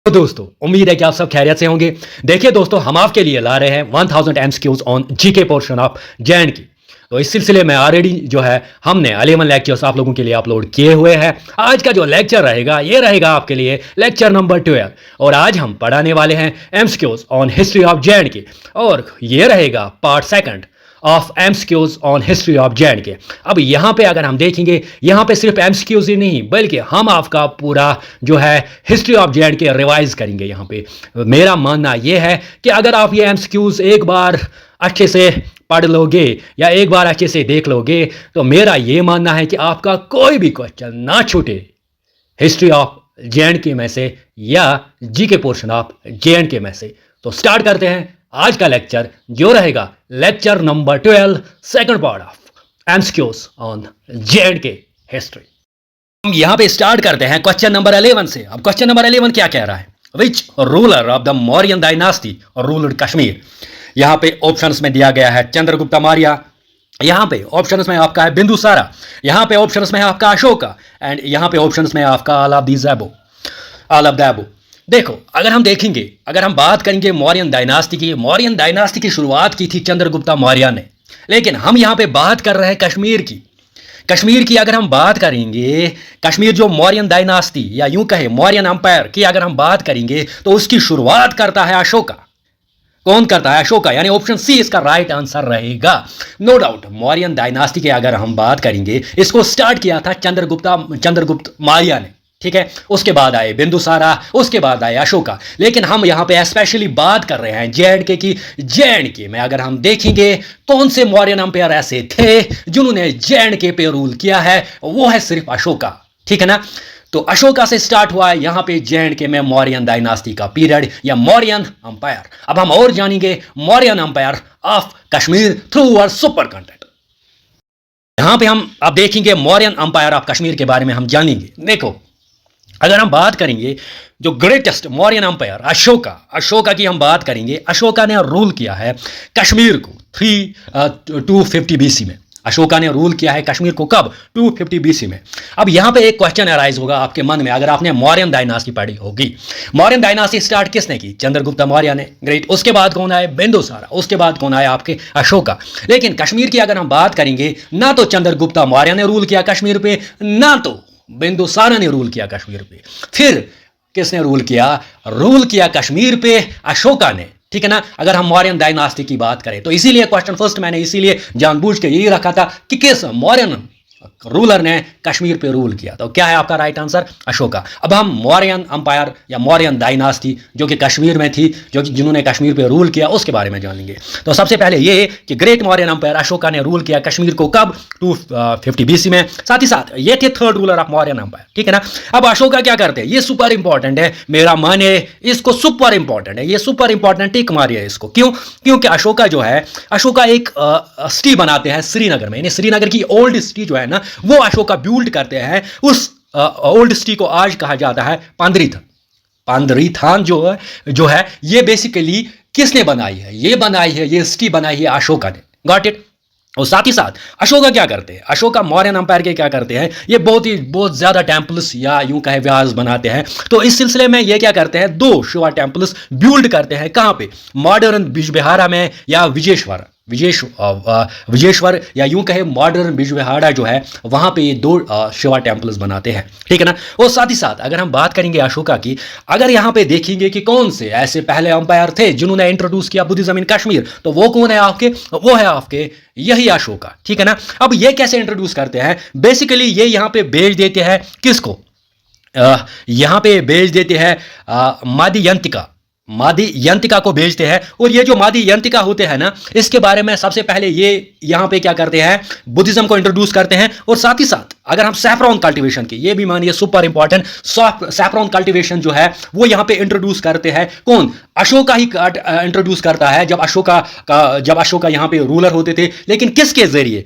तो दोस्तों उम्मीद है कि आप सब खैरियत से होंगे। देखिए दोस्तों, हम आपके लिए ला रहे हैं 1000 MCQs on GK portion of J and K. तो इस सिलसिले में ऑलरेडी जो है हमने 11 लेक्चर्स आप लोगों के लिए अपलोड किए हुए हैं। आज का जो लेक्चर रहेगा ये रहेगा आपके लिए लेक्चर नंबर 12 और आज हम पढ़ाने वाले हैं MCQs on history of J and K और ये रहेगा part second of MCQs on history of J and K. अब यहाँ पे अगर हम देखेंगे, यहाँ पे सिर्फ एमसीक्यूज ही नहीं बल्कि हम आपका पूरा जो है हिस्ट्री ऑफ जेएंड के रिवाइज करेंगे। यहाँ पे मेरा मानना ये है कि अगर आप ये एमसीक्यूज एक बार अच्छे से पढ़ लोगे या एक बार अच्छे से देख लोगे तो मेरा ये मानना है कि आपका कोई भी क्वेश्चन ना छूटे हिस्ट्री ऑफ जेएंड के में से या जीके पोर्शन ऑफ जेएंड के में से। तो स्टार्ट करते हैं आज का लेक्चर जो रहेगा lecture number 12 second part of MCQs on J and K history. हम यहां पे स्टार्ट करते हैं क्वेश्चन नंबर 11 से। अब क्वेश्चन नंबर 11 क्या कह रहा है? Which ruler of the Mauryan dynasty ruled Kashmir. यहां पे ऑप्शंस में दिया गया है चंद्रगुप्त मौर्य, यहां पे ऑप्शंस में आपका है बिंदुसारा, यहां पे ऑप्शंस में है आपका अशोका एंड यहां पे ऑप्शंस में है आपका ऑल ऑफ द अबव। देखो, अगर हम देखेंगे, अगर हम बात करेंगे मौर्यन डायनास्टी की शुरुआत की थी चंद्रगुप्त मौर्य ने, लेकिन हम यहां पे बात कर रहे हैं कश्मीर की अगर हम बात करेंगे, कश्मीर जो मौर्यन डायनास्टी या यूं कहे मौर्यन अंपायर की अगर हम बात करेंगे तो उसकी शुरुआत करता है अशोका। कौन करता है? अशोका, यानी ऑप्शन सी इसका राइट आंसर रहेगा। नो डाउट मौर्यन डायनास्टी के अगर हम बात करेंगे, इसको स्टार्ट किया था चंद्रगुप्त मौर्य ने, ठीक है। उसके बाद आए बिंदुसारा, उसके बाद आए अशोका, लेकिन हम यहां पे स्पेशली बात कर रहे हैं जेएंड के की। जेएंड के में अगर हम देखेंगे कौन से मौर्यन अंपायर ऐसे थे जिन्होंने जेएंड के पे रूल किया है, वो है सिर्फ अशोका, ठीक है ना। तो अशोका से स्टार्ट हुआ है यहां पे जेएंड के में मौर्यन डायनास्टी का पीरियड या मौर्यन अंपायर। अब हम और जानेंगे Mauryan umpire of Kashmir through our super content. यहां पे हम अब देखेंगे मौर्यन अंपायर ऑफ कश्मीर के बारे में हम जानेंगे। देखो, अगर हम बात करेंगे जो ग्रेटेस्ट मौर्यन अंपायर अशोका की हम बात करेंगे, अशोका ने रूल किया है कश्मीर को 250 बीसी में। अशोका ने रूल किया है कश्मीर को कब? 250 बीसी में। अब यहां पे एक क्वेश्चन अराइज होगा आपके मन में, अगर आपने मौर्यन डायनास्टी पढ़ी होगी। मौर्यन डायनास्टी स्टार्ट किसने की? चंद्रगुप्त मौर्य ने, ग्रेट। उसके बाद कौन आए? बिंदुसारा। उसके बाद कौन आए? आपके अशोका। लेकिन कश्मीर की अगर हम बात करेंगे, ना तो चंद्रगुप्त मौर्य ने रूल किया कश्मीर पे, ना तो बिंदुसारा ने रूल किया कश्मीर पे। फिर किसने रूल किया? रूल किया कश्मीर पे अशोका ने, ठीक है ना। अगर हम मौर्यन डायनास्टी की बात करें तो इसीलिए क्वेश्चन फर्स्ट मैंने इसीलिए जानबूझ के यही रखा था कि किस मौर्यन रूलर ने कश्मीर पे रूल किया। तो क्या है आपका राइट आंसर? अशोका। अब हम मौर्यन अंपायर या मौर्यन डायनास्टी जो कि कश्मीर में थी, जो कि जिन्होंने कश्मीर पे रूल किया, उसके बारे में जानेंगे। तो सबसे पहले ये कि ग्रेट मौर्यन अंपायर अशोका ने रूल किया कश्मीर को कब? 250 बीसी में। साथ ही साथ ये थे third ruler of Mauryan umpire, ठीक है ना। अब अशोका क्या करते हैं? ये सुपर इंपॉर्टेंट है, मेरा माने इसको सुपर इंपॉर्टेंट है, ये सुपर इंपॉर्टेंट टिक मारिए इसको। क्यों? क्योंकि अशोका जो है, अशोका एक सिटी बनाते हैं श्रीनगर में, यानी श्रीनगर की ओल्ड सिटी जो है ना, वो अशोका बिल्ड करते हैं। उस ओल्ड सिटी को आज कहा जाता है पांदरीथान जो है ये बेसिकली किसने बनाई है? ये सिटी बनाई है अशोका ने। Got it. और साथ ही साथ अशोका क्या करते हैं? अशोका मौर्यन अंपायर के क्या करते हैं? ये बहुत ज्यादा टेम्पल्स या यूं कहे व्यास बनाते हैं। तो इस सिलसिले में ये क्या करते हैं? 2 शिवा टेम्पल्स बिल्ड करते हैं। कहां पे? मॉडर्न बिजबिहारा में या विजेश्वर या यूं कहे मॉडर्न बिजबिहारा जो है, वहां पे ये 2 शिवा टेम्पल्स बनाते हैं, ठीक है ना। और साथ ही साथ अगर हम बात करेंगे अशोका की, अगर यहां पे देखेंगे कि कौन से ऐसे पहले अंपायर थे जिन्होंने इंट्रोड्यूस किया बुद्धिज्म इन कश्मीर, तो वो कौन है आपके? वो है आपके यही अशोका, ठीक है ना। अब ये कैसे इंट्रोड्यूस करते हैं? बेसिकली ये यहां पे भेज देते हैं किसको? यहां पे भेज देते हैं मादी यंतिका को भेजते हैं। और ये जो मादी यंतिका होते हैं ना, इसके बारे में सबसे पहले ये यहां पे क्या करते हैं? बुद्धिज्म को इंट्रोड्यूस करते हैं। और साथ ही साथ अगर हम सैफरॉन कल्टीवेशन की, ये भी मानिए सुपर इंपॉर्टेंट, सैफरॉन कल्टीवेशन जो है वो यहां पे इंट्रोड्यूस करते हैं। कौन? अशोका ही इंट्रोड्यूस करता है जब अशोका यहां पे रूलर होते थे। लेकिन किसके जरिए?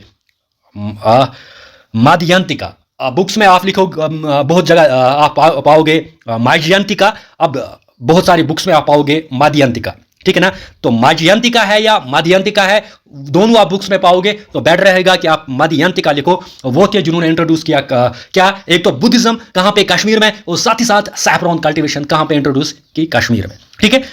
मादयंतिका। बुक्स में आप लिखो, बहुत जगह आप पाओगे मादयंतिका। अब बहुत सारी बुक्स में आप पाओगे मादयंतिका, ठीक है ना। तो मध्यंतिका है या मध्यंतिका है, दोनों आप बुक्स में पाओगे, तो बेटर रहेगा कि आप मध्यंतिका लिखो। वो थे जिन्होंने इंट्रोड्यूस किया क्या, एक तो बुद्धिज्म कहां पे, कश्मीर में, और साथ ही साथ सैफरॉन कल्टीवेशन कहां पे इंट्रोड्यूस की, कश्मीर में। ठीक है।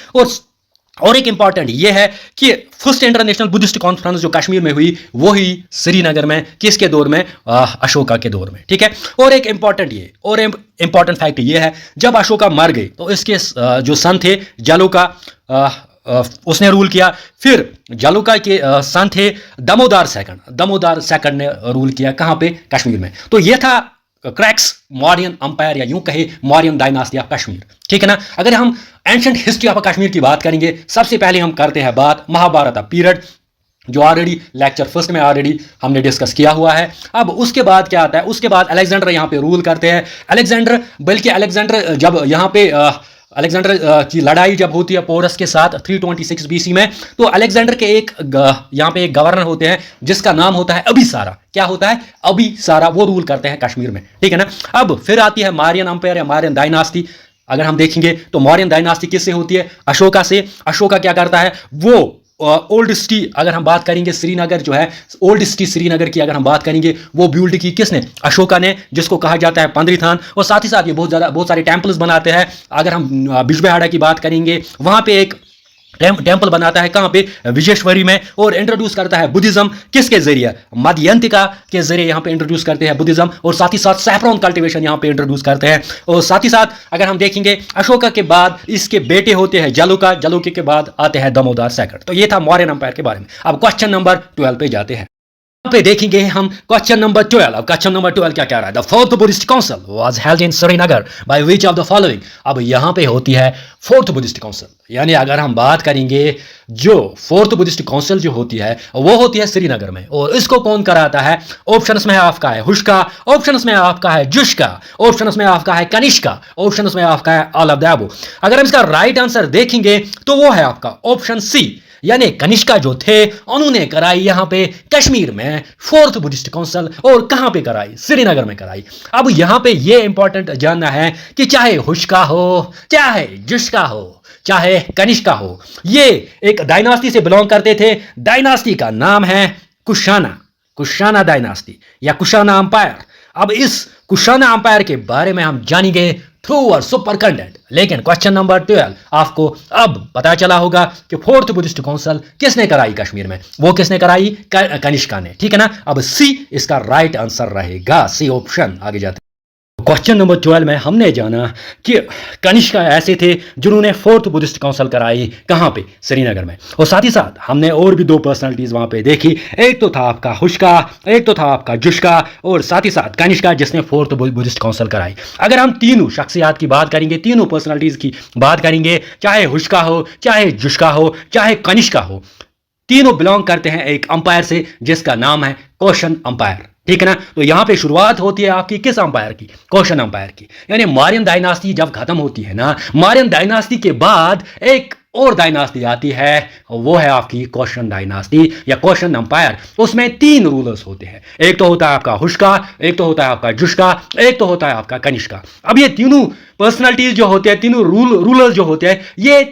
और एक इंपॉर्टेंट ये है कि फर्स्ट इंटरनेशनल बुद्धिस्ट कॉन्फ्रेंस जो कश्मीर में हुई वो हुई श्रीनगर में, किसके दौर में, अशोका के दौर में। ठीक है। और एक इंपॉर्टेंट फैक्ट ये है, जब अशोका मर गए तो इसके जो सन थे जालौका, उसने रूल किया। फिर जालौका के सन थे दामोदर सेकंड ने रूल किया कहां पे, कश्मीर में। तो ये था क्रैक्स मौर्यन अंपायर, या यूं कहे मौर्यन डायनास्टी ऑफ कश्मीर। ठीक है ना। अगर हम एंशिएंट हिस्ट्री ऑफ कश्मीर की बात करेंगे, सबसे पहले हम करते हैं बात महाभारत पीरियड, जो ऑलरेडी लेक्चर फर्स्ट में ऑलरेडी हमने डिस्कस किया हुआ है। अब उसके बाद क्या आता है, उसके बाद अलेक्जेंडर यहाँ पे रूल करते हैं। अलेक्जेंडर जब यहाँ पे अलेक्जेंडर की लड़ाई जब होती है पोरस के साथ 326 बीसी में, तो अलेक्जेंडर के यहाँ पे एक गवर्नर होते हैं जिसका नाम होता है अभिसारा। क्या होता है, अभिसारा। वो रूल करते हैं कश्मीर में। ठीक है ना। अब फिर आती है मौर्यन अंपायर या मौर्यन डायनास्टी। अगर हम देखेंगे तो मौर्यन डायनास्टी किससे होती है, अशोका से। अशोका क्या करता है, वो ओल्ड सिटी, अगर हम बात करेंगे श्रीनगर जो है, ओल्ड सिटी श्रीनगर की अगर हम बात करेंगे, वो बिल्ड की किसने, अशोका ने, जिसको कहा जाता है पंद्रीथान। और साथ ही साथ ये बहुत सारे टेम्पल्स बनाते हैं। अगर हम बिजबेहाड़ा की बात करेंगे, वहां पे एक टेम्पल बनाता है, कहां पे, विजेश्वरी में। और इंट्रोड्यूस करता है बुद्धिज्म, किसके जरिए, मध्यंतिका के जरिए यहां पे इंट्रोड्यूस करते हैं बुद्धिज्म। और साथ ही साथ सैफरॉन कल्टीवेशन यहां पे इंट्रोड्यूस करते हैं। और साथ ही साथ अगर हम देखेंगे, अशोका के बाद इसके बेटे होते हैं जालौके के बाद आते हैं दामोदर सेकंड। तो ये था मौर्यन अंपायर के बारे में। अब क्वेश्चन नंबर 12 पे जाते हैं। पे देखेंगे हम क्वेश्चन नंबर 12। अब क्वेश्चन नंबर 12 क्या कह रहा है, the fourth Buddhist council was held in Srinagar by which of the following. अब यहां पे होती है फोर्थ बुद्धिस्ट काउंसिल, यानी अगर हम बात करेंगे जो फोर्थ बुद्धिस्ट काउंसिल जो होती है वो होती है श्रीनगर में। और इसको कौन कराता है, ऑप्शंस में आपका है हुश्का, ऑप्शंस में आपका है जुश्का, ऑप्शंस में आपका है कनिष्का, ऑप्शंस में आपका है ऑल ऑफ द अबव। अगर हम इसका राइट आंसर देखेंगे तो वो है आपका ऑप्शन सी, यानी कनिष्का जो थे उन्होंने कराई यहां पे कश्मीर में फोर्थ बुद्धिस्ट काउंसिल। और कहां पे कराई, श्रीनगर में कराई। अब यहां पे ये इंपॉर्टेंट जानना है कि चाहे हुश्का हो, चाहे जुश्का हो, चाहे कनिष्का हो, ये एक डायनास्टी से बिलोंग करते थे। डायनास्टी का नाम है कुशाना डायनास्टी या कुशाना अंपायर। अब इस कुशाना अंपायर के बारे में हम जानेंगे थ्रू और सुपर कंटेंट। लेकिन क्वेश्चन नंबर 12 आपको अब पता चला होगा कि फोर्थ बुद्धिस्ट काउंसिल किसने कराई कश्मीर में, वो किसने कराई, कनिष्का ने। ठीक है ना। अब सी इसका राइट आंसर रहेगा, सी ऑप्शन। आगे जाते क्वेश्चन नंबर 12 में हमने जाना कि कनिष्का ऐसे थे जिन्होंने फोर्थ बुद्धिस्ट काउंसिल कराई कहां पे, श्रीनगर में। और साथ ही साथ हमने और भी दो पर्सनालिटीज वहां पे देखी, एक तो था आपका हुश्का, एक तो था आपका जुश्का, और साथ ही साथ कनिष्का जिसने फोर्थ बुद्धिस्ट काउंसिल कराई। अगर हम तीनों शख्सियात की बात करेंगे, तीनों पर्सनालिटीज की बात करेंगे, चाहे हुश्का हो, चाहे जुश्का हो, चाहे कनिष्का हो, तीनों बिलोंग करते हैं एक अंपायर से जिसका नाम है कोशन अंपायर। ठीक है ना। तो यहां पे शुरुआत होती है आपकी किस अंपायर की, कोशन अंपायर की। यानी मौर्यन डायनास्टी जब खत्म होती है ना, मौर्यन डायनास्टी के बाद एक और डायनास्टी आती है, वो है आपकी कोशन डायनास्टी या कोशन अंपायर। उसमें 3 रूलर्स होते हैं, एक तो होता है आपका हुश्का, एक तो होता है आपका जुश्का, एक तो होता है आपका कनिष्का। अब ये तीनों पर्सनालिटीज जो होते हैं, तीनों रूलर्स जो होते हैं, ये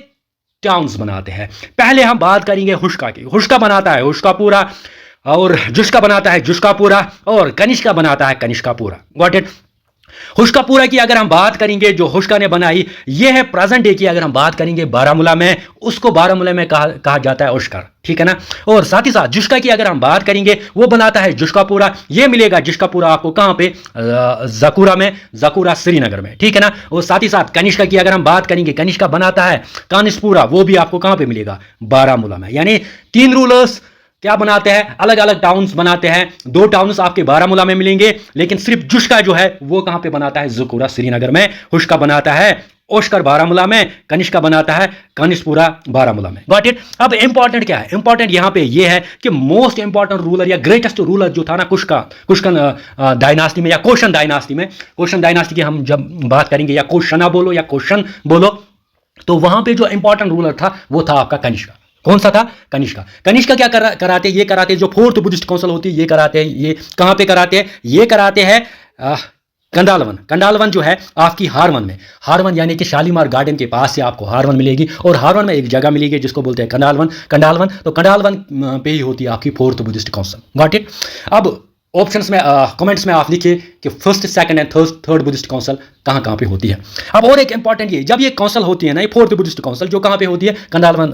टाउन्स बनाते हैं। पहले हम बात करेंगे हुश्का की। हुश्का बनाता है हुश्कापुरा, और जुश्का बनाता है जुश्कापुरा, और कनिष्का बनाता है कनिष्कापुरा। Got it. हुश्कापुरा की अगर हम बात करेंगे, जो हुश्का ने बनाई, ये है प्रेजेंट डे की अगर हम बात करेंगे बारामूला में, उसको बारामूला में कहा जाता है उश्कर। ठीक है ना। और साथ ही साथ जुश्का की अगर हम बात करेंगे, वो बनाता है जुश्कापुरा। ये मिलेगा जुश्कापुरा आपको कहां पे, जकूरा श्रीनगर में। ठीक है ना। और साथ ही साथ कनिष्का की अगर हम बात करेंगे, कनिष्का बनाता है कानिशपुरा, वो भी आपको कहां पे मिलेगा, बारामूला में। यानी 3 रूलर्स क्या बनाते हैं, अलग अलग टाउन्स बनाते हैं। 2 टाउन्स आपके बारामूला में मिलेंगे, लेकिन सिर्फ जुश्का जो है वो कहां पे बनाता है, जकूरा श्रीनगर में। हुश्का बनाता है ओशकर बारामूला में, कनिष्का बनाता है कानिशपुरा बारामूला में। Got it. अब इंपॉर्टेंट क्या है, इंपॉर्टेंट यहां पे ये है कि मोस्ट इंपॉर्टेंट रूलर या ग्रेटेस्ट रूलर जो था ना कुशकन डायनास्टी में या कोशन डायनास्टी में, कोशन डायनास्टी की हम जब बात करेंगे, या कोशना बोलो या कोशन बोलो, तो वहां पे जो इंपॉर्टेंट रूलर था वो था आपका कनिष्का। कौन सा था, कनिष्का। कनिष्का क्या कराते, ये कराते जो फोर्थ बुद्धिस्ट काउंसिल होती है, ये कराते हैं, ये कहां पे कराते हैं, ये कराते हैं कंडालवन, कंडालवन जो है आपकी हारवन में, हारवन यानी कि शालीमार गार्डन के पास से आपको हारवन मिलेगी, और हारवन में एक जगह मिलेगी जिसको बोलते हैं कंडालवन। कंडालवन तो कंडालवन पे ही होती है आपकी 4th Buddhist council. Got it. अब ऑप्शंस में कमेंट्स में आप लिखिए कि first, second and third Buddhist council कहाँ कहाँ पे होती है। अब और एक इंपॉर्टेंट ये, जब ये काउंसिल होती है ना, ये 4th बुद्धिस्ट काउंसिल जो कहाँ पे होती है, कंडालवन,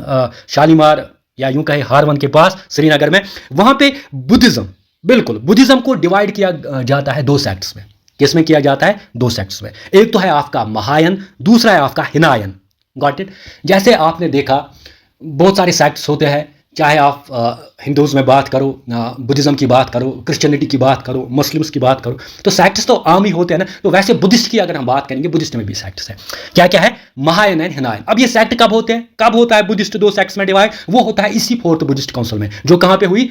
शालीमार या यूं कहे हारवन के पास श्रीनगर में, वहां पे बुद्धिज्म, बिल्कुल बुद्धिज्म को डिवाइड किया जाता है 2 सेक्ट्स में। किसमें किया जाता है? 2 सेक्ट्स में। एक तो है आपका महायान, दूसरा है आपका हिनायन। Got it. जैसे आपने देखा बहुत सारे सेक्ट्स होते हैं, चाहे आप हिंदूज में बात करो, बुद्धिज्म की बात करो, क्रिश्चियनिटी की बात करो, मुस्लिम्स की बात करो, तो सेक्ट्स तो आम ही होते हैं ना। तो वैसे बुद्धिस्ट की अगर हम बात करेंगे, बुद्धिस्ट में भी सेक्ट्स है। क्या क्या है? महायान एंड हिनायन। अब ये सेक्ट कब होते हैं, कब होता है बुद्धिस्ट 2 सेक्ट्स में डिवाइड? वो होता है इसी 4th बुद्धिस्ट काउंसिल में, जो कहाँ पे हुई?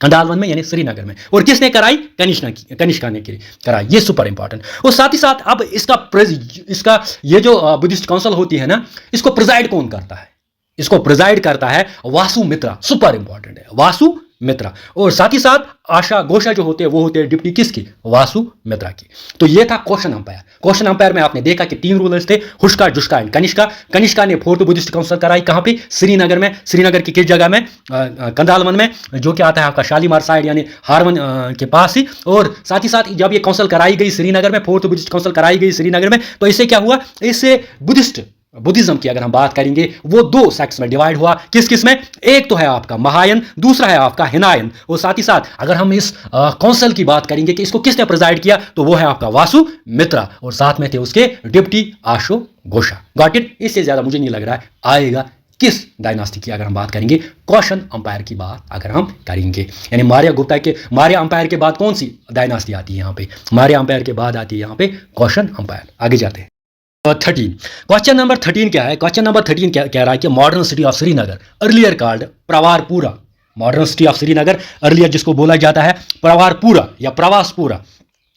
कंडालवन में, यानी श्रीनगर में। और किसने कराई? कनिष्का ने कराई। ये सुपर इंपॉर्टेंट। और साथ ही साथ अब इसका ये जो बुद्धिस्ट काउंसिल होती है ना, इसको प्रिजाइड कौन करता है? इसको प्रिजाइड करता है वासु मित्रा। सुपर इंपॉर्टेंट है, वासु मित्रा। और साथ ही साथ आशा घोषा जो होते हैं वो होते हैं डिप्टी किसकी? वासु मित्रा की। तो ये था क्वेश्चन अंपायर। क्वेश्चन अंपायर में आपने देखा कि 3 रूलर्स थे, हुष्का, जुष्का एंड कनिष्का। कनिष्का ने 4th बुद्धिस्ट काउंसिल कराई कहाँ पे? श्रीनगर में। श्रीनगर की किस जगह में? कंडालवन में, जो कि आता है आपका शालीमार साइड यानी हारवन के पास ही। और साथ ही साथ जब ये काउंसिल कराई गई श्रीनगर में, 4th बुद्धिस्ट काउंसिल कराई गई श्रीनगर में, तो इससे क्या हुआ? इससे बुद्धिज्म की अगर हम बात करेंगे, वो 2 सेक्ट्स में डिवाइड हुआ। किस किस में? एक तो है आपका महायान, दूसरा है आपका हिनायन। और साथ ही साथ अगर हम इस काउंसिल की बात करेंगे कि इसको किसने प्रिजाइड किया, तो वो है आपका वासु मित्रा, और साथ में थे उसके deputy Asho Ghosha. Got it. इससे ज्यादा मुझे नहीं लग रहा है आएगा किस डायनास्टी की अगर हम बात करेंगे, क्वेश्चन अंपायर की बात अगर हम करेंगे। यानी मार्या अंपायर के बाद कौन सी डायनास्टी आती है यहाँ पे? मार्या अंपायर के बाद आती है यहाँ पे क्वेश्चन अंपायर। आगे जाते हैं। 13, क्वेश्चन नंबर 13 क्या है? क्वेश्चन नंबर 13 कह रहा है कि modern city of Srinagar earlier called Pravarapura. Modern city of Srinagar earlier जिसको बोला जाता है प्रवारपुरा या प्रवासपुरा।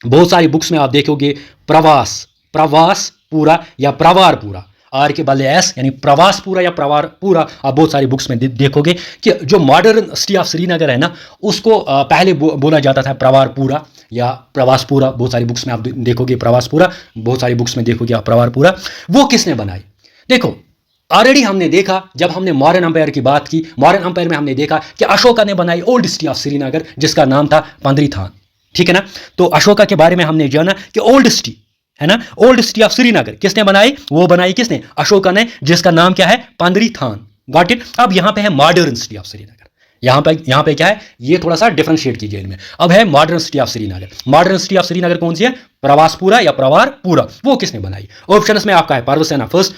बहुत सारी बुक्स में आप देखोगे प्रवासपुरा या प्रवारपुरा, आर के बदले एस, यानी प्रवासपुरा या प्रवारपुरा। आप बहुत सारी बुक्स में देखोगे कि जो मॉडर्न सिटी ऑफ श्रीनगर है ना, उसको पहले बोला जाता था प्रवारपुरा या प्रवासपुरा। बहुत सारी बुक्स में आप देखोगे प्रवासपुरा, बहुत सारी बुक्स में देखोगे आप प्रवारपुरा। वो किसने बनाई? देखो, ऑलरेडी हमने देखा जब हमने मौर्यन अंपायर की बात की, मौर्यन अंपायर में हमने देखा कि अशोका ने बनाई ओल्ड सिटी ऑफ श्रीनगर, जिसका नाम था पंद्रीथान। ठीक है ना? तो अशोका के बारे में हमने जाना कि ओल्ड सिटी है ना, ओल्ड सिटी ऑफ श्रीनगर किसने बनाई? वो बनाई किसने? अशोका ने, जिसका नाम क्या है? पंद्रीथान। Got it. अब यहां पे है मॉडर्न सिटी ऑफ श्रीनगर। यहां पे क्या है? ये थोड़ा सा डिफरेंशिएट कीजिए इनमें। अब है modern city of Srinagar. Modern city of Srinagar कौन सी है? प्रवासपुरा या प्रवारपुरा। वो किसने बनाई? ऑप्शंस में आपका है पर्वसेना फर्स्ट,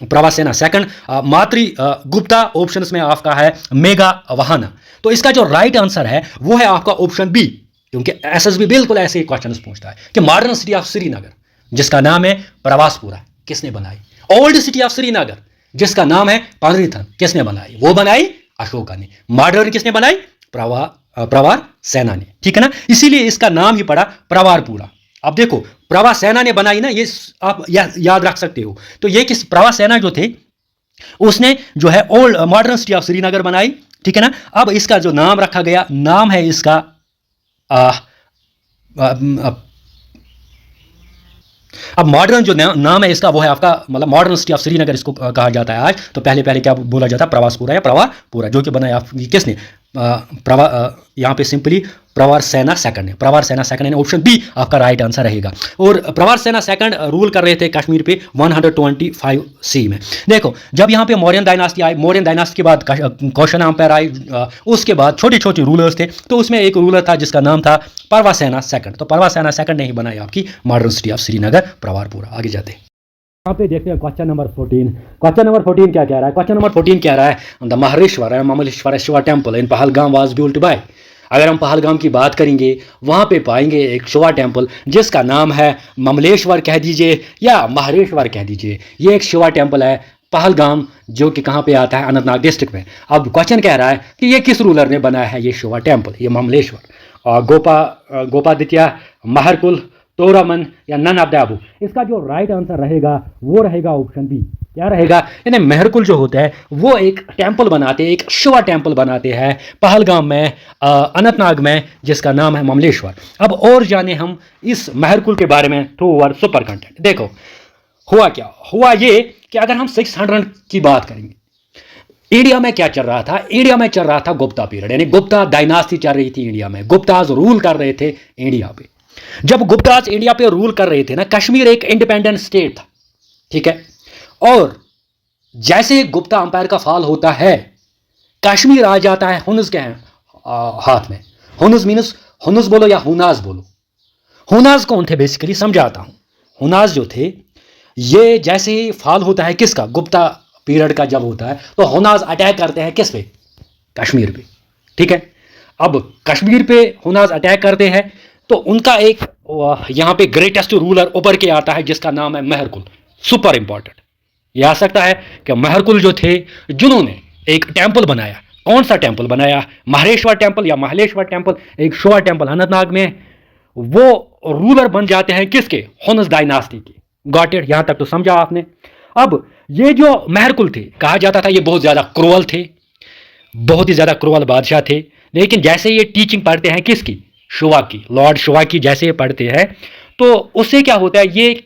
प्रवासेना सेकंड, मातृ गुप्ता। ऑप्शंस में आपका है मेगा वाहना। तो इसका जो राइट आंसर है वो है आपका ऑप्शन बी, क्योंकि एसएसबी बिल्कुल ऐसे ही क्वेश्चन पूछता है कि मॉडर्न सिटी ऑफ श्रीनगर जिसका नाम है प्रवासपुरा किसने बनाई? ओल्ड सिटी ऑफ श्रीनगर जिसका नाम है पंद्रीथान किसने बनाई? वो बनाई अशोका ने। मॉडर्न किसने बनाई? प्रवार सेना ने। ठीक है ना? इसीलिए इसका नाम ही पड़ा प्रवारपुरा। अब देखो, प्रवार सेना ने बनाई ना, ये आप याद रख सकते हो। तो ये किस प्रवार सेना जो थे उसने जो है old modern city of Srinagar बनाई। ठीक है ना? अब इसका जो नाम रखा गया, नाम है इसका अब मॉडर्न जो नाम है इसका वो है आपका, मतलब मॉडर्न सिटी ऑफ श्रीनगर इसको कहा जाता है आज। तो पहले क्या बोला जाता है? प्रवासपुरा या प्रवारपुरा, जो कि बनाया आपकी किसने? यहाँ पे सिंपली प्रवार सेना सेकंड है। प्रवार सेना सेकंड है, ऑप्शन बी आपका राइट आंसर रहेगा। और प्रवार सेना सेकंड रूल कर रहे थे कश्मीर पे 125 सी में। देखो, जब यहाँ पे मौर्यन डायनास्टी आई, मौर्यन डायनास्टी के बाद क्वेश्चन अंपायर आई, उसके बाद छोटे छोटे रूलर्स थे। तो उसमें एक रूलर था जिसका नाम था परवा सेना सेकंड। तो परवा सेना सेकंड ने ही बनाई आपकी मॉडर्न सिटी ऑफ श्रीनगर प्रवारपुरा। आगे जाते हैं, यहाँ पे देखते हैं क्वेश्चन नंबर 14। क्वेश्चन नंबर 14 क्या कह रहा है? क्वेश्चन नंबर 14 कह रहा है the Mahareshwar Mamleshwar Shiva temple in Pahalgam was built by. अगर हम पहलगाम की बात करेंगे, वहाँ पे पाएंगे एक शिवा टेम्पल जिसका नाम है ममलेश्वर कह दीजिए या महरेश्वर कह दीजिए। ये एक शिवा टेम्पल है पहलगाम, जो कि कहाँ पे आता है? अनंतनाग डिस्ट्रिक्ट में। अब क्वेश्चन कह रहा है कि ये किस रूलर ने बनाया है ये शिवा टेम्पल, ये ममलेश्वर? गोपादित्य, महरकुल, तोरामन या नन ऑफ द अबव। इसका जो राइट आंसर रहेगा वो रहेगा ऑप्शन बी, क्या रहेगा, यानी मेहरकुल जो होता है वो एक टेम्पल बनाते हैं, एक शिवा टेम्पल बनाते हैं पहलगाम में, अनंतनाग में, जिसका नाम है ममलेश्वर। अब और जाने हम इस मेहरकुल के बारे में थ्रू अवर सुपर कंटेंट। देखो हुआ क्या, हुआ ये कि अगर हम 600 की बात करेंगे, इंडिया में क्या चल रहा था, इंडिया में चल रहा था गुप्ता पीरियड, यानी गुप्ता डायनास्टी चल रही थी इंडिया में। गुप्ताज रूल कर रहे थे इंडिया पे। जब गुप्ताज इंडिया पे रूल कर रहे थे ना, कश्मीर एक इंडिपेंडेंट स्टेट था, ठीक है। और जैसे ही गुप्ता अंपायर का फॉल होता है, कश्मीर आ जाता है हुनस के हाथ में। हुनस मीनस हुनस बोलो या हुनाज बोलो। हुनाज कौन थे बेसिकली, समझाता हूं। हुनाज जो थे, ये जैसे ही फॉल होता है किसका, गुप्ता पीरियड का जब होता है, तो हुनाज अटैक करते हैं किस पे, कश्मीर पे, ठीक है। अब कश्मीर पे हुनाज अटैक करते हैं तो उनका एक यहां पे ग्रेटेस्ट रूलर उभर के आता है जिसका नाम है मेहरकुल। सुपर इंपॉर्टेंट यह आ सकता है कि मेहरकुल जो थे, जिन्होंने एक टेंपल बनाया। कौन सा टेंपल बनाया, महेश्वर टेंपल या महलेश्वर टेंपल, एक शिवा टेंपल अनंतनाग में। वो रूलर बन जाते हैं किसके, हुनस डायनास्टी के। गॉट इट, यहां तक तो समझा आपने। अब ये जो मेहरकुल थे, कहा जाता था ये बहुत ज्यादा क्रूअल थे, बहुत ही ज्यादा क्रूअल बादशाह थे। लेकिन जैसे ये टीचिंग पढ़ते हैं किसकी, शिवा की, लॉर्ड शिवा की, जैसे ये पढ़ते हैं तो उससे क्या होता है, ये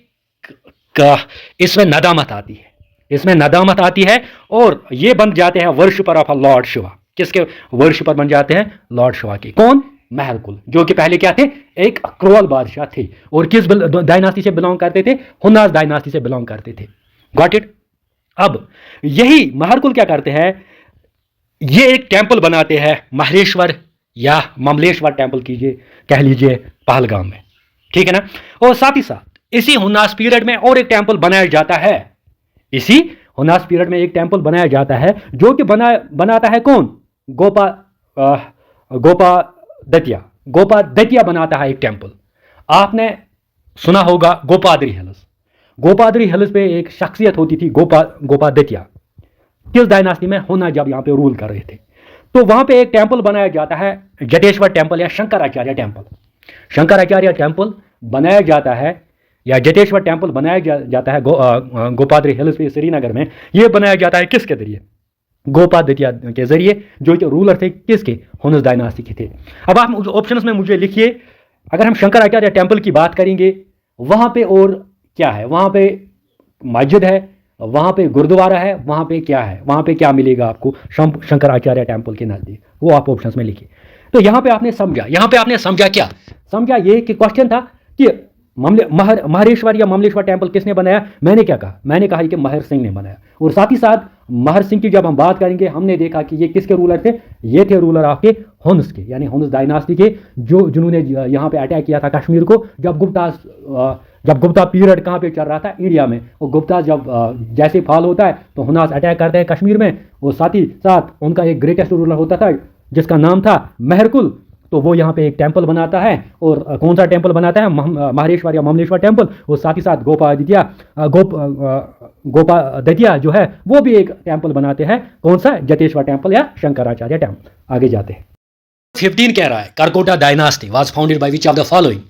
इसमें नदामत आती है, इसमें नदामत आती है और ये बन जाते हैं वर्शिपर ऑफ लॉर्ड शिवा। किसके वर्शिपर बन जाते हैं, लॉर्ड शिवा के। कौन, मेहरकुल, जो कि पहले क्या थे, एक क्रूअल बादशाह थे और किस डायनास्टी से बिलोंग करते थे, हुनास डायनास्टी से बिलोंग करते थे। Got it. अब यही मेहरकुल क्या करते हैं, ये एक टेंपल बनाते हैं महेश्वर या ममलेश्वर टेंपल कीजिए, कह लीजिए, पहलगाम में, ठीक है ना। और साथ ही साथ इसी हुनास पीरियड में और एक टेंपल बनाया जाता है। इसी हुनास पीरियड में एक टेंपल बनाया जाता है जो कि बनाता है कौन, गोपा दतिया बनाता है एक टेंपल। आपने सुना होगा गोपाद्री हिल्स। गोपाद्री हिल्स पे एक शख्सियत होती थी गोपा दतिया, किस डायनास्टी में, हुना जब यहाँ पे रूल कर रहे थे। तो वहां पे एक टेंपल बनाया जाता है, जटेश्वर टेंपल या शंकराचार्य टेंपल। शंकराचार्य टेंपल बनाया जाता है या जटेश्वर टेंपल बनाया जाता है गोपाद्री हिल्स पे श्रीनगर में। यह बनाया जाता है किसके जरिए, गोपादत्या के जरिए, जो कि रूलर थे किसके, हुनस डायनास्टी के थे। अब आप ऑप्शंस में मुझे लिखिए, अगर हम शंकराचार्य टेंपल की बात करेंगे, वहां पे और क्या है, वहां पे मस्जिद है, वहां पे गुरुद्वारा है, वहां पे क्या है, वहां पे क्या मिलेगा आपको शंकराचार्य टेंपल के नजदीक, वो आप ऑप्शंस में लिखिए। तो यहां पे आपने समझा क्या, समझा ये कि क्वेश्चन था कि महेश्वर या ममलेश्वर टेंपल किसने बनाया। मैंने क्या कहा, मैंने कहा कि महर सिंह ने बनाया। और साथ ही साथ महर सिंह की जब हम बात करेंगे, हमने देखा कि ये किसके रूलर थे, ये थे रूलर आपके हुनस के, यानी हुनस डायनास्टी के, जिन्होंने यहाँ पे अटैक किया था कश्मीर को। जब गुप्ता पीरियड कहाँ पे चल रहा था, इंडिया में। और गुप्ता जब जैसे फॉल होता है तो हुनास अटैक करते हैं कश्मीर में। और साथ ही साथ उनका एक ग्रेटेस्ट रूलर होता था जिसका नाम था मेहरकुल। तो वो यहाँ पे एक टेंपल बनाता है। और कौन सा टेंपल बनाता है, महेश्वर या ममलेश्वर टेंपल। और साथ ही साथ गोपा दतिया जो है वो भी एक टेंपल बनाते हैं। कौन सा, जटेश्वर टेंपल या शंकराचार्य टेंपल। आगे जाते हैं। 15 कह रहा है Karkota dynasty was founded by which of the following,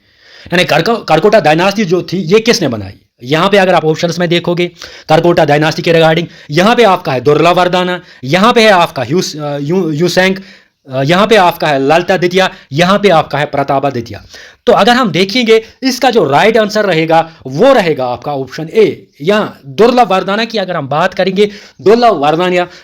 यानी करकोटा डायनास्टी जो थी ये किसने बनाई। यहां पे अगर आप ऑप्शंस में देखोगे करकोटा डायनास्टी के रिगार्डिंग, यहां पे आपका है दुर्लवर्दाना, यहां पे है आपका यूसेंग, यहां पे आपका है ललिता द्वितीया, यहां पे आपका है प्रतापा द्वितीया। तो अगर हम देखेंगे इसका जो राइट आंसर रहेगा वो रहेगा आपका ऑप्शन ए। यहां दुर्लभ वरदाना की अगर हम बात करेंगे, दुर्लभ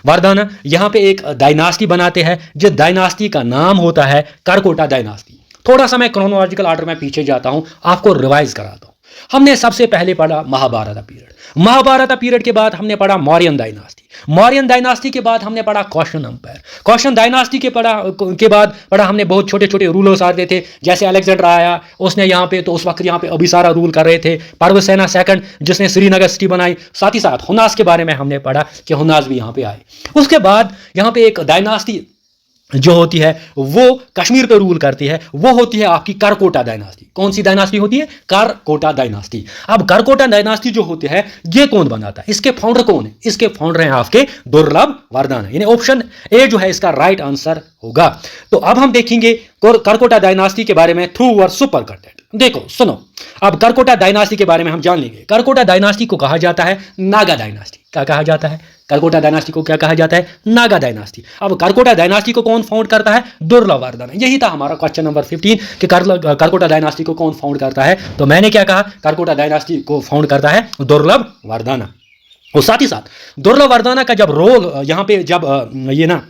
वरदाना यहां पे एक डायनास्टी बनाते हैं जिस डायनास्टी का नाम होता है करकोटा डायनास्टी। थोड़ा सा मैं क्रोनोलॉजिकल ऑर्डर में पीछे जाता हूं, आपको रिवाइज कराता हूं। हमने सबसे पहले पढ़ा महाभारत पीरियड, महाभारत पीरियड के बाद हमने पढ़ा मौर्यन डायनास्टी, मौर्यन डायनास्टी के बाद हमने पढ़ा कौशन अंपायर, कौशन डायनास्टी के बाद पढ़ा हमने बहुत छोटे छोटे रूलर्स आते थे, जैसे अलेक्जेंडर आया, उसने यहाँ पे, तो उस वक्त यहाँ पे अभिसारा रूल कर रहे थे, पर्वसेना सेकंड जिसने श्रीनगर सिटी बनाई। साथ ही साथ हुनास के बारे में हमने पढ़ा कि हुनास भी यहाँ पे आए। उसके बाद यहाँ पे एक डायनास्टी जो होती है वो कश्मीर पे रूल करती है, वो होती है आपकी करकोटा डायनास्टी। कौन सी डायनास्टी होती है, करकोटा डायनास्टी। अब करकोटा डायनास्टी जो होती है ये कौन बनाता है, इसके फाउंडर कौन है, इसके फाउंडर हैं आपके दुर्लभ वरदाना, यानी ऑप्शन ए जो है इसका राइट आंसर होगा। तो अब हम देखेंगे करकोटा डायनास्टी के बारे में थ्रू अवर सुपर कंटेंट। देखो सुनो, अब करकोटा डायनास्टी के बारे में हम जान लेंगे। करकोटा डायनास्टी को कहा जाता है नागा डायनास्टी। क्या कहा जाता है? करकोटा डायनास्टी को क्या कहा जाता है? नागा डायनास्टी। अब करकोटा डायनास्टी को कौन फाउंड करता है? दुर्लभवर्धन। यही था हमारा क्वेश्चन नंबर 15 कि करकोटा डायनास्टी को कौन फाउंड करता है। तो मैंने क्या कहा? करकोटा डायनास्टी को फाउंड करता है दुर्लभवर्धन। और साथ ही साथ दुर्लभवर्धन का जब रोल यहाँ पे जब ये ना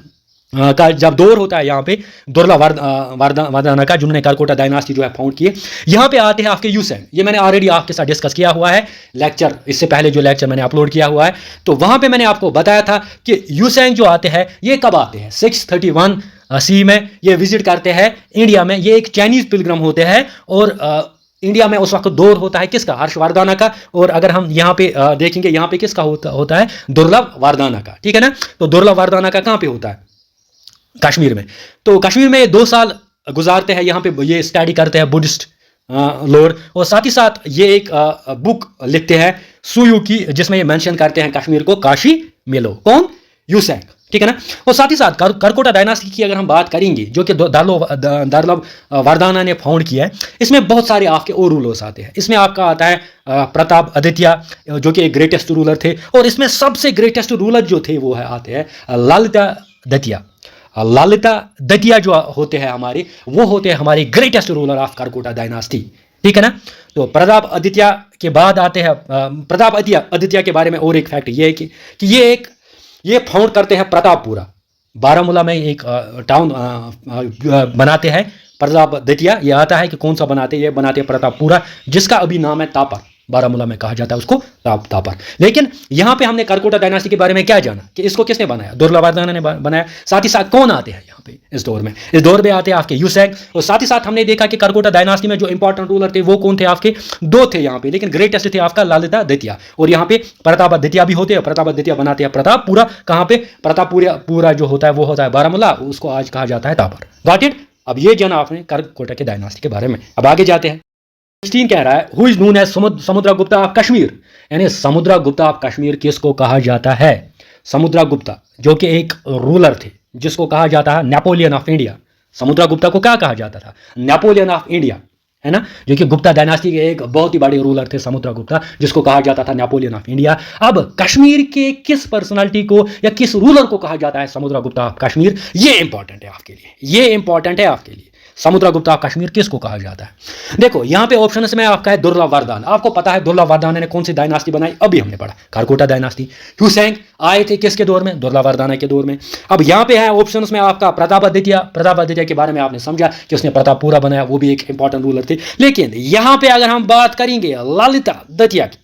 का जब दौर होता है यहाँ पे दुर्लभवर्धन का, जिन्होंने करकोटा डायनास्टी जो है फाउंड किए, यहाँ पे आते हैं आपके यूसेंग। ये मैंने ऑलरेडी आपके साथ डिस्कस किया हुआ है लेक्चर, इससे पहले जो लेक्चर मैंने अपलोड किया हुआ है, तो वहाँ पे मैंने आपको बताया था कि यूसेंग जो आते हैं ये कब आते हैं? 631 सी में ये विजिट करते हैं इंडिया में। ये एक चाइनीज पिलग्रम होते हैं और इंडिया में उस वक्त दौर होता है किसका? हर्षवर्धन का। और अगर हम यहाँ पे देखेंगे, यहाँ पे किसका होता है? दुर्लभवर्धन का। ठीक है ना? तो दुर्लभवर्धन का कहाँ पे होता है? कश्मीर में। तो कश्मीर में 2 साल गुजारते हैं, यहाँ पे ये स्टडी करते हैं बुद्धिस्ट लॉर्ड, और साथ ही साथ ये एक बुक लिखते हैं सुयू की, जिसमें ये मेंशन करते हैं कश्मीर को काशी मिलो। कौन? यूसेंग। ठीक है ना? और साथ ही साथ करकोटा डायनास्टी की अगर हम बात करेंगे, जो कि दुर्लभवर्धन ने फाउंड किया है, इसमें बहुत सारे आपके और रूलर्स आते हैं। इसमें आपका आता है प्रताप आदित्य, जो कि एक ग्रेटेस्ट रूलर थे, और इसमें सबसे ग्रेटेस्ट रूलर जो थे वो है आते हैं ललिता दतिया। ललिता दतिया जो होते हैं हमारे, वो होते हैं हमारे greatest ruler of Karkota dynasty. ठीक है ना? तो प्रताप आदित्य के बाद आते हैं प्रताप आदित्य के बारे में और एक फैक्ट ये है कि ये फाउंड करते हैं प्रतापपुरा। बारामूला में एक टाउन बनाते हैं प्रताप आदित्य। ये आता है कि कौन सा बनाते हैं? ये बनाते हैं प्रतापपुरा, जिसका अभी नाम है तापर। बारामूला में कहा जाता है उसको तापर। लेकिन यहाँ पे हमने करकोटा डायनास्टी के बारे में क्या जाना कि इसको किसने बनाया? दुर्लभवर्धन ने बनाया। साथ ही साथ कौन आते हैं यहाँ पे इस दौर में? इस दौर में आते हैं आपके यूसेंग। और साथ ही साथ हमने देखा कि करकोटा डायनास्टी में जो इंपॉर्टेंट रूलर थे वो कौन थे? आपके 2 थे यहाँ पे, लेकिन ग्रेटेस्ट थे आपका ललिता दतिया, और यहाँ पे प्रताप आदित्य भी होते हैं। प्रताप आदित्य बनाते हैं प्रतापपुरा। कहाँ पे? प्रतापपुरा जो होता है वो होता है बारामूला, उसको आज कहा जाता है तापर। Got it? अब ये जाना आपने करकोटा के डायनास्टी के बारे में। अब आगे जाते हैं। 16 कह रहा है who is known as Samudragupta of Kashmir, यानी समुद्रगुप्ता ऑफ कश्मीर किसको कहा जाता है? समुद्रगुप्ता जो कि एक रूलर थे, जिसको कहा जाता है नेपोलियन ऑफ इंडिया। समुद्रगुप्ता को क्या कहा जाता था? नेपोलियन ऑफ इंडिया, है ना? जो कि गुप्ता डायनास्टी के एक बहुत ही बड़े रूलर थे समुद्रगुप्ता, जिसको कहा जाता था नेपोलियन ऑफ इंडिया। अब कश्मीर के किस पर्सनालिटी को या किस रूलर को कहा जाता है समुद्रगुप्ता ऑफ कश्मीर? ये इंपॉर्टेंट है आपके लिए, ये इंपॉर्टेंट है आपके लिए। समुद्रगुप्ता ऑफ कश्मीर किसको कहा जाता है? देखो यहाँ पे ऑप्शन में आपका है दुर्लभवर्धन। आपको पता है दुर्लभवर्धन ने कौन सी डायनास्टी बनाई? अभी हमने पढ़ा करकोटा डायनास्टी। यूसेंग आए थे किसके दौर में? दुर्लभवर्धन के दौर में। अब यहाँ पे है ऑप्शन में आपका प्रताप आदित्य। प्रताप आदित्य के बारे में आपने समझा कि उसने प्रतापपुरा बनाया, वो भी एक इंपॉर्टेंट रूलर थे। लेकिन यहाँ पे अगर हम बात करेंगे ललिता दतिया की,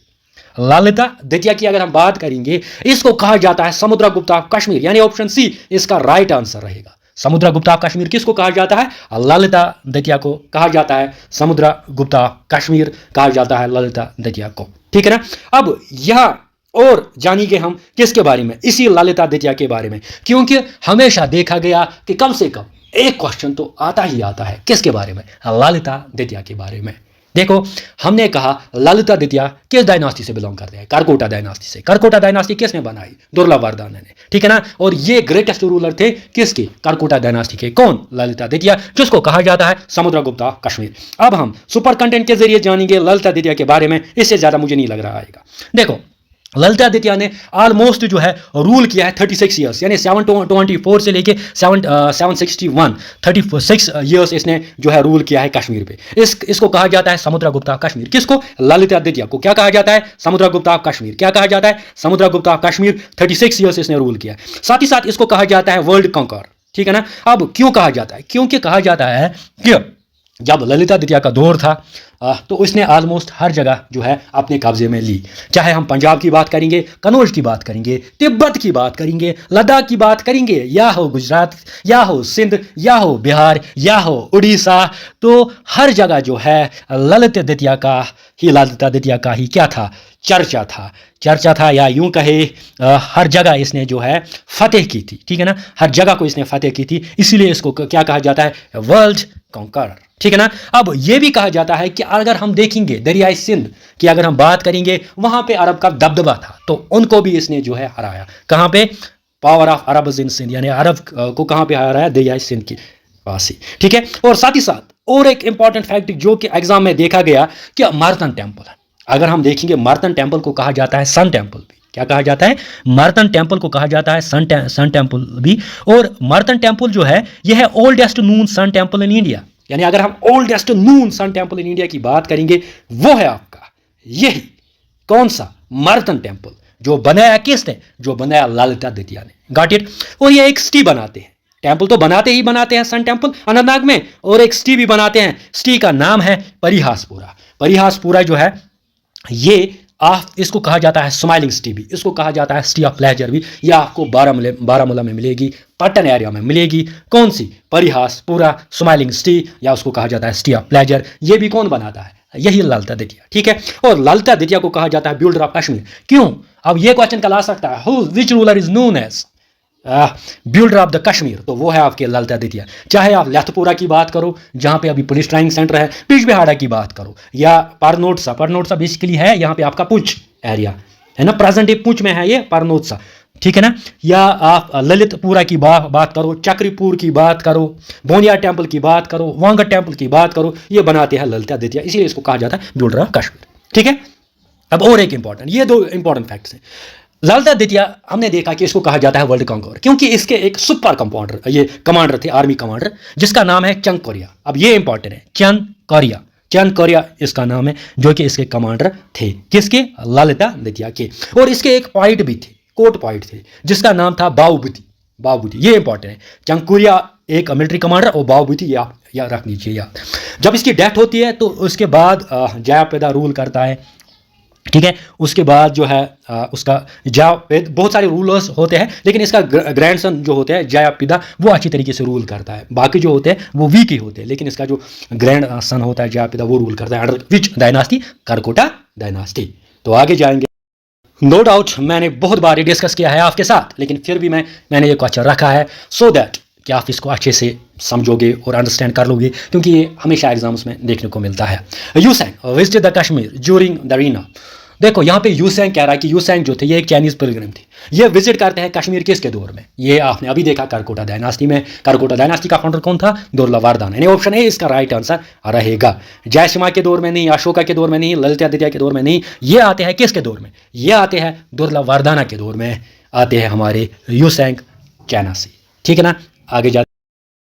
ललिता दतिया की अगर हम बात करेंगे, इसको कहा जाता है समुद्रगुप्ता ऑफ कश्मीर, यानी ऑप्शन सी इसका राइट आंसर रहेगा। समुद्रगुप्ता ऑफ कश्मीर किसको कहा जाता है? ललिता दतिया को कहा जाता है समुद्रगुप्ता ऑफ कश्मीर, कहा जाता है ललिता दतिया को। ठीक है ना? अब यह और जानेंगे हम किसके बारे में? इसी ललिता दतिया के बारे में, क्योंकि हमेशा देखा गया कि कम से कम एक क्वेश्चन तो आता ही आता है किसके बारे में? ललिता दतिया के बारे में। देखो हमने कहा ललिता दतिया किस डायनास्टी से बिलोंग करते हैं? करकोटा डायनास्टी से। करकोटा डायनास्टी किसने बनाई? दुर्लभवर्धन ने। ठीक है ना? और ये ग्रेटेस्ट रूलर थे किसके? करकोटा डायनास्टी के। कौन? ललिता दतिया, जिसको कहा जाता है समुद्रगुप्ता कश्मीर। अब हम सुपर कंटेंट के जरिए जानेंगे ललिता दतिया के बारे में, इससे ज्यादा मुझे नहीं लग रहा आएगा। देखो ललिता दतिया ने ऑलमोस्ट जो है रूल किया है 36 ईयर्स, यानी 724 से लेके 761 36 ईयर्स इसने जो है रूल किया है कश्मीर पे। इसको कहा जाता है समुद्रगुप्ता कश्मीर। किसको? ललिता दतिया को क्या कहा जाता है? समुद्रगुप्ता कश्मीर। क्या कहा जाता है? समुद्रगुप्ता कश्मीर। 36 ईयर्स इसने रूल किया। साथ ही साथ इसको कहा जाता है वर्ल्ड कॉन्कर। ठीक है ना? अब क्यों कहा जाता है? क्योंकि कहा जाता है कि जब ललिता दतिया का दौर था तो उसने ऑलमोस्ट हर जगह जो है अपने कब्जे में ली। चाहे हम पंजाब की बात करेंगे, कनौज की बात करेंगे, तिब्बत की बात करेंगे, लद्दाख की बात करेंगे, या हो गुजरात, या हो सिंध, या हो बिहार, या हो उड़ीसा, तो हर जगह जो है ललिता दतिया का ही क्या था? चर्चा था या यूं कहे हर जगह इसने जो है फतेह की थी। ठीक है ना? हर जगह को इसने फतेह की थी, इसीलिए इसको क्या कहा जाता है? World conqueror. ठीक है ना? अब यह भी कहा जाता है कि अगर हम देखेंगे दरियाई सिंध की अगर हम बात करेंगे, वहां पे अरब का दबदबा था, तो उनको भी इसने जो है हराया। कहां पे? पावर ऑफ अरब इन सिंध, यानी अरब को कहां पे हराया? दरियाई सिंध की पास ही। ठीक है? और साथ ही साथ और एक इंपॉर्टेंट फैक्ट जो कि एग्जाम में देखा गया कि मार्तन टेम्पल है, अगर हम देखेंगे मार्तन टेम्पल को कहा जाता है सन टेम्पल भी। क्या कहा जाता है? मार्तन टेम्पल को कहा जाता है सन टेम्पल भी। और मार्तन टेम्पल जो है यह है oldest noon sun temple in India. यानी अगर हम oldest noon sun temple in India की बात करेंगे वो है आपका यही कौन सा? मार्तन टेम्पल, जो बनाया किसने? जो बनाया ललिता द्वितीय ने। Got it? और ये एक सिटी बनाते हैं, टेम्पल तो बनाते ही बनाते हैं सन टेम्पल अनंतनाग में, और एक सिटी भी बनाते हैं। सिटी का नाम है परिहासपुरा। परिहासपुरा जो है ये इसको कहा जाता है स्माइलिंग सिटी भी, इसको कहा जाता है सिटी ऑफ प्लेजर भी। ये आपको बारामूला में मिलेगी, पट्टन एरिया में मिलेगी। कौन सी? परिहासपुरा स्माइलिंग सिटी, या उसको कहा जाता है सिटी ऑफ प्लेजर। ये भी कौन बनाता है? यही ललिता द्वितीय। ठीक है, और ललिता द्वितीय को कहा जाता है बिल्डर ऑफ कश्मीर। क्यों? अब ये क्वेश्चन कल आ सकता है, which ruler is known as builder of the Kashmir? तो वो है आपके ललिता द्वितीय। चाहे आप लेथपुरा की बात करो जहां पे अभी पुलिस ट्रेनिंग सेंटर है, बिजबिहाड़ा की बात करो, या परनोटसा बेसिकली है यहाँ पे आपका पुंछ एरिया है ना, प्रेजेंट डे पुंछ में है ये परनोटसा। ठीक है ना, या आप ललितपुरा की बात करो, चक्रपुर की बात करो, बोनिया टेम्पल की बात करो, वांगा टेम्पल की बात करो, ये बनाते हैं ललिता द्वितीय, इसीलिए इसको कहा जाता है बिल्डर ऑफ कश्मीर। ठीक है, अब और एक इंपॉर्टेंट, ये दो इंपॉर्टेंट फैक्ट्स हैं। ललिता द्वितीय हमने देखा कि इसको कहा जाता है वर्ल्ड कॉन्करर क्योंकि इसके एक सुपर कंपाउंडर ये कमांडर थे, आर्मी कमांडर, जिसका नाम है चंग कोरिया। अब ये इंपॉर्टेंट है, चंग कोरिया इसका नाम है, जो कि इसके कमांडर थे। किसके? ललिता द्वितीय के। और इसके एक पॉइंट भी थे, कोर्ट पॉइंट थे, जिसका नाम था बाबूबुति। ये इंपॉर्टेंट है, चंग कोरिया एक मिलिट्री कमांडर और बाबूबुति या रख लीजिए याद। जब इसकी डेथ होती है तो उसके बाद जयाप्रदा रूल करता है। ठीक है, उसके बाद जो है उसका बहुत सारे रूलर्स होते हैं, लेकिन इसका ग्रैंडसन जो होते हैं जयाप्रदा वो अच्छी तरीके से रूल करता है। बाकी जो होते हैं वो वीक ही होते हैं, लेकिन इसका जो ग्रैंड सन होता है जयाप्रदा वो रूल करता है under which dynasty? Karkota dynasty. तो आगे जाएंगे। नो डाउट मैंने बहुत बार डिस्कस किया है आपके साथ, लेकिन फिर भी मैंने ये क्वेश्चन रखा है सो दैट कि आप इसको अच्छे से समझोगे और अंडरस्टैंड कर लोगे, क्योंकि ये हमेशा एग्जाम्स में देखने को मिलता है। Xuanzang visited the Kashmir during the reign. देखो यहाँ पे यूसेंग कह रहा है कि यूसेंग जो थे ये एक चाइनीज पिलग्रिम थे, ये विजिट करते हैं कश्मीर किसके दौर में? ये आपने अभी देखा करकोटा डायनास्टी में। करकोटा डायनास्टी का फाउंडर कौन था? दुर्लभवर्धन। यानी ऑप्शन ए इसका राइट आंसर रहेगा। जयसिम्हा के दौर में नहीं, अशोका के दौर में नहीं, ललिता द्वितीय के दौर में नहीं, ये आते हैं किसके दौर में? ये आते हैं दुर्लभवर्धन के दौर में, आते हैं हमारे यूसेंग चाइना से। ठीक है ना, आगे जाते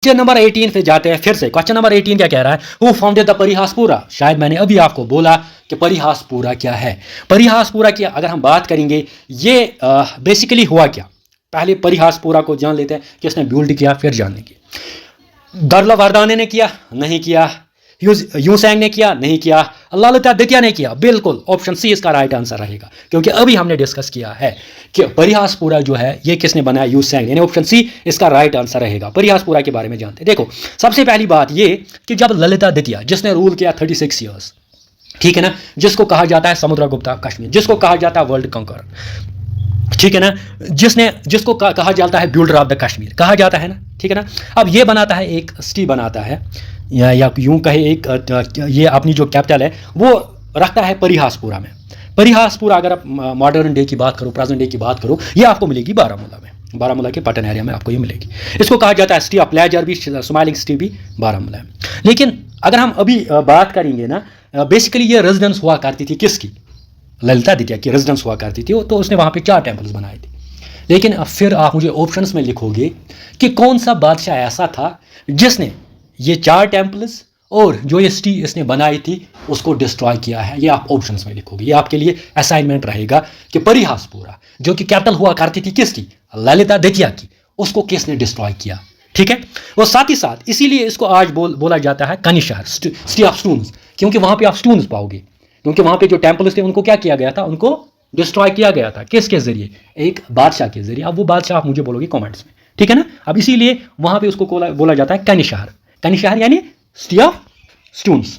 क्वेश्चन नंबर 18 पे जाते हैं। फिर से क्वेश्चन नंबर 18 क्या कह रहा है? Who founded the Parihaspura? शायद मैंने अभी आपको बोला कि परिहासपुरा क्या है। परिहासपुरा की अगर हम बात करेंगे, ये बेसिकली हुआ क्या, पहले परिहासपुरा को जान लेते हैं कि इसने बिल्ड किया, फिर जान लेंगे। दुर्लभवर्धन ने किया? नहीं किया। यूसेंग ने किया? नहीं किया। ललिता द्वितीय ने किया? बिल्कुल ऑप्शन सी इसका राइट आंसर रहेगा, क्योंकि अभी हमने डिस्कस किया है कि परिहासपुरा जो है ये किसने बनाया? यूसेंग। यानी ऑप्शन सी इसका राइट आंसर रहेगा। परिहासपुरा के बारे में जानते हैं। देखो सबसे पहली बात ये कि जब ललिता द्वितीय जिसने रूल किया 36 ईयर्स, ठीक है ना, जिसको कहा जाता है समुद्रगुप्त ऑफ कश्मीर, जिसको कहा जाता है वर्ल्ड कॉन्करर, ठीक है ना, जिसको कहा जाता है बिल्डर ऑफ द कश्मीर कहा जाता है ना, ठीक है ना। अब ये बनाता है एक सिटी बनाता है, या यूं कहे एक ये अपनी जो कैपिटल है वो रखता है परिहासपुरा में। परिहासपुरा अगर आप मॉडर्न डे की बात करो, प्रेजेंट डे की बात करो, ये आपको मिलेगी बारामूला में, बारामूला के पटन एरिया में आपको ये मिलेगी। इसको कहा जाता है सिटी ऑफ प्लेजर भी, स्माइलिंग सिटी भी बारामूला में। लेकिन अगर हम अभी बात करेंगे ना, बेसिकली ये रेजिडेंस हुआ करती थी किसकी? ललिता द्वितीय की रेजिडेंस हुआ करती थी, तो उसने वहाँ पे 4 टेम्पल्स बनाए थे। लेकिन फिर आप मुझे ऑप्शंस में लिखोगे कि कौन सा बादशाह ऐसा था जिसने ये 4 टेम्पल्स और जो ये सिटी इसने बनाई थी उसको डिस्ट्रॉय किया है। ये आप ऑप्शंस में लिखोगे, ये आपके लिए असाइनमेंट रहेगा कि परिहासपुरा जो कि कैपिटल हुआ करती थी किसकी? ललिता द्वितीय की, उसको किसने डिस्ट्रॉय किया? ठीक है, और साथ ही साथ इसीलिए इसको आज बोला जाता है कनिशहर, सिटी ऑफ स्टोन्स, क्योंकि वहां पे आप स्टोन्स पाओगे, क्योंकि वहां पे जो टेम्पल्स थे उनको क्या किया गया था? उनको डिस्ट्रॉय किया गया था। किसके जरिए? एक बादशाह के जरिए। अब वो बादशाह आप मुझे बोलोगे कमेंट्स में, ठीक है ना। अब इसीलिए वहां पे उसको बोला जाता है कनिशहर। कनिशहर यानी सिटी ऑफ स्टोन्स।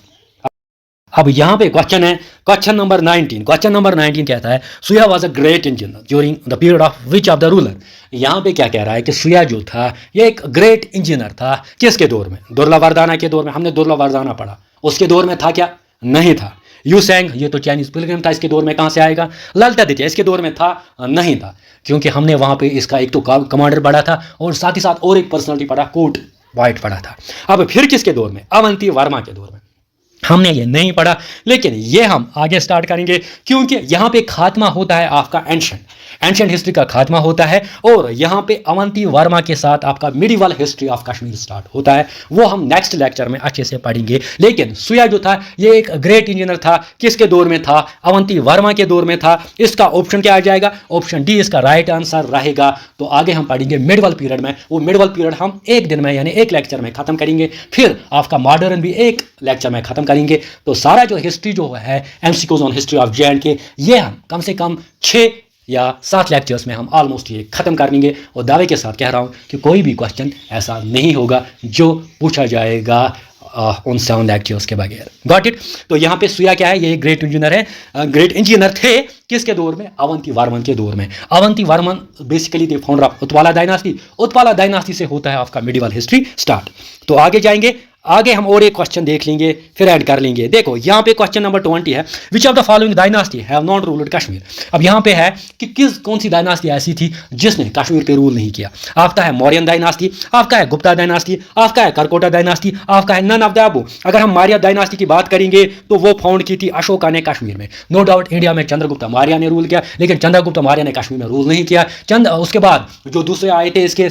अब यहाँ पे क्वेश्चन है, क्वेश्चन नंबर 19। क्वेश्चन नंबर 19 कहता है Suyya was a great engineer during the period of which of the ruler? यहाँ पे क्या कह रहा है कि सुया जो था ये एक ग्रेट इंजीनियर था, किसके दौर में? दुर्लभवर्धन के दौर में। हमने दुर्लभवर्धन पढ़ा, उसके दौर में था क्या? नहीं था। यूसेंग ये तो चाइनीज पिलग्रिम था, इसके दौर में कहाँ से आएगा? ललिता द्वितीय इसके दौर में था? नहीं था, क्योंकि हमने वहाँ पे इसका एक तो कमांडर पढ़ा था और साथ ही साथ और एक पर्सनालिटी पढ़ा, कोर्ट वाइट पढ़ा था। अब फिर किसके दौर में? अवंती वर्मा के दौर में। हमने ये नहीं पढ़ा, लेकिन ये हम आगे स्टार्ट करेंगे, क्योंकि यहाँ पे खात्मा होता है आपका एंशंट हिस्ट्री का खात्मा होता है, और यहाँ पे अवंती वर्मा के साथ आपका medieval history of Kashmir start होता है। वो हम नेक्स्ट लेक्चर में अच्छे से पढ़ेंगे। लेकिन सुया जो था ये एक ग्रेट इंजीनियर था। किसके दौर में था? अवंती वर्मा के दौर में था। इसका ऑप्शन क्या आ जाएगा? ऑप्शन डी इसका राइट आंसर रहेगा। तो आगे हम पढ़ेंगे मिडिवल पीरियड में। वो मिडिवल पीरियड हम एक दिन में यानी एक लेक्चर में खत्म करेंगे। फिर आपका मॉडर्न भी एक लेक्चर में खत्म करेंगे। तो सारा जो हिस्ट्री जो है एमसीक्यूज ऑन हिस्ट्री ऑफ जे ये हम कम से कम 6 या 7 लेक्चर्स में हम ऑलमोस्ट ये खत्म कर लेंगे। और दावे के साथ कह रहा हूँ कि कोई भी क्वेश्चन ऐसा नहीं होगा जो पूछा जाएगा उन 7 लेक्चर्स के बगैर। Got it? तो यहाँ पे सुया क्या है? ये ग्रेट इंजीनियर है, ग्रेट इंजीनियर थे। किसके दौर में? अवंती वर्मन के दौर में। Avanti Varman basically the founder of Utpala dynasty. Utpala dynasty से होता है आपका मिडिवल हिस्ट्री स्टार्ट। तो आगे जाएंगे, आगे हम और एक क्वेश्चन देख लेंगे, फिर ऐड कर लेंगे। देखो यहाँ पे क्वेश्चन नंबर 20 है, विच of the following dynasty have not ruled Kashmir. अब यहाँ पे है कि कौन सी डायनास्टी ऐसी थी जिसने कश्मीर पे रूल नहीं किया। आपका है मौर्यन डायनास्टी, आपका है गुप्ता डायनास्टी, आपका है करकोटा डायनास्टी, आपका है नन ऑफ द अबव। अगर हम मौर्य डायनास्टी की बात करेंगे तो वो फाउंड की थी अशोका ने कश्मीर में। नो डाउट इंडिया में चंद्रगुप्त मौर्य ने रूल किया, लेकिन चंद्रगुप्त मौर्य ने कश्मीर में रूल नहीं किया। उसके बाद जो दूसरे आए थे इसके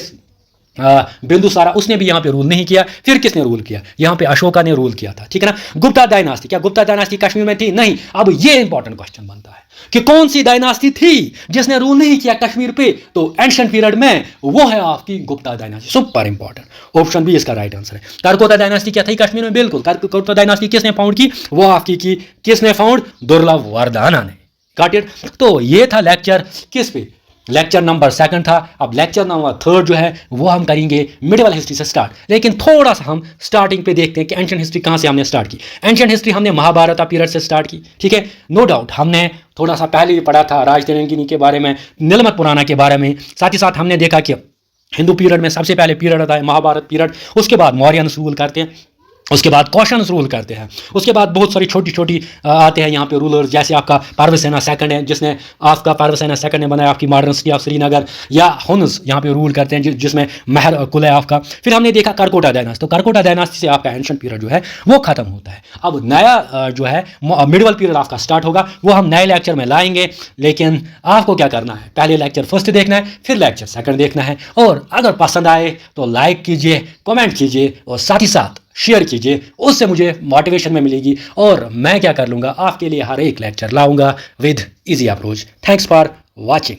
बिंदुसारा, उसने भी यहाँ पे रूल नहीं किया। फिर किसने रूल किया? यहाँ पे अशोका ने रूल किया था। ठीक है ना? गुप्ता डायनास्टी, क्या गुप्ता डायनास्टी कश्मीर में थी? नहीं। अब ये इंपॉर्टेंट क्वेश्चन बनता है कि कौन सी डायनास्टी थी जिसने रूल नहीं किया कश्मीर पे? तो एंशिएंट पीरियड में वो है आपकी Gupta dynasty. Super important. Option B इसका राइट आंसर है। करकोटा डायनास्टी क्या थी कश्मीर में? बिल्कुल। करकोटा डायनास्टी किसने फाउंड की? वो आपकी की किसने फाउंड? दुर्लभ वर्धना ने। Got it? तो ये था लेक्चर किस पे? लेक्चर नंबर 2 था। अब लेक्चर नंबर 3 जो है वो हम करेंगे मिडिवल हिस्ट्री से स्टार्ट। लेकिन थोड़ा सा हम स्टार्टिंग पे देखते हैं कि एंशिएंट हिस्ट्री कहाँ से हमने स्टार्ट की। एंशिएंट हिस्ट्री हमने महाभारत पीरियड से स्टार्ट की। ठीक है, नो डाउट हमने थोड़ा सा पहले भी पढ़ा था राजतरंगिनी के बारे में, नीलमत पुराना के बारे में। साथ ही साथ हमने देखा कि हिंदू पीरियड में सबसे पहले पीरियड आता है महाभारत पीरियड, उसके बाद मौर्यंस रूल करते हैं, उसके बाद कौशन्स रूल करते हैं, उसके बाद बहुत सारी छोटी छोटी आते हैं यहाँ पे रूलर्स, जैसे आपका पारवसेना सेकंड है जिसने आपका पारवसेना सेकंड ने बनाया आपकी मॉडर्न सिटी ऑफ श्रीनगर, या हुन्स यहाँ पे रूल करते हैं जिसमें महर कुल है आपका। फिर हमने देखा करकोटा डायनास्टी। तो करकोटा डायनास्टी से आपका एंशिएंट पीरियड जो है वो खत्म होता है। अब नया जो है मिडिवल पीरियड आपका स्टार्ट होगा, वो हम नए लेक्चर में लाएंगे। लेकिन आपको क्या करना है? पहले लेक्चर फर्स्ट देखना है, फिर लेक्चर सेकंड देखना है। और अगर पसंद आए तो लाइक कीजिए, कमेंट कीजिए और साथ ही साथ शेयर कीजिए। उससे मुझे मोटिवेशन में मिलेगी और मैं क्या कर लूँगा, आपके लिए हर एक लेक्चर लाऊंगा with easy approach. Thanks for watching.